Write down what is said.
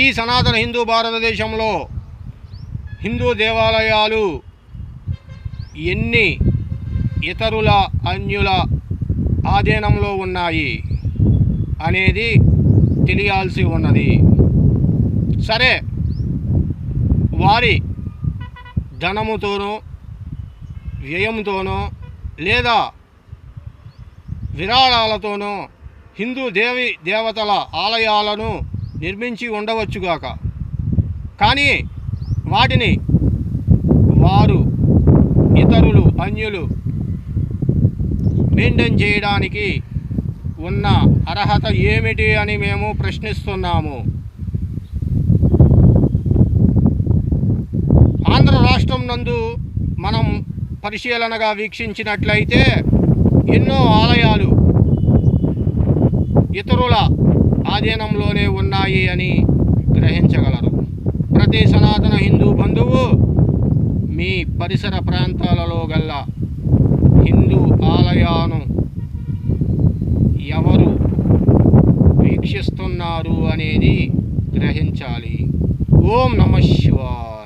ఈ సనాతన హిందూ భారతదేశంలో హిందూ దేవాలయాలు ఎన్ని ఇతరుల అన్యుల ఆధీనంలో ఉన్నాయి అనేది తెలియాల్సి ఉన్నది. సరే, వారి ధనముతోనో వ్యయంతోనో లేదా విరాళాలతోనో హిందూ దేవతల ఆలయాలను నిర్మించి ఉండవచ్చుగాక, కానీ వాటిని వారు ఇతరులు అన్యులు మెయింటైన్ చేయడానికి ఉన్న అర్హత ఏమిటి అని మేము ప్రశ్నిస్తున్నాము. ఆంధ్ర రాష్ట్రం నందు మనం పరిశీలనగా వీక్షించినట్లయితే ఎన్నో ఆలయాలు ఇతరుల ఆధీనంలోనే ఉన్నాయి అని గ్రహించగలరు. ప్రతి సనాతన హిందూ బంధువు మీ పరిసర ప్రాంతాలలో గల హిందూ ఆలయాలను ఎవరు వీక్షిస్తున్నారు అనేది గ్రహించాలి. ఓం నమః శివాయ.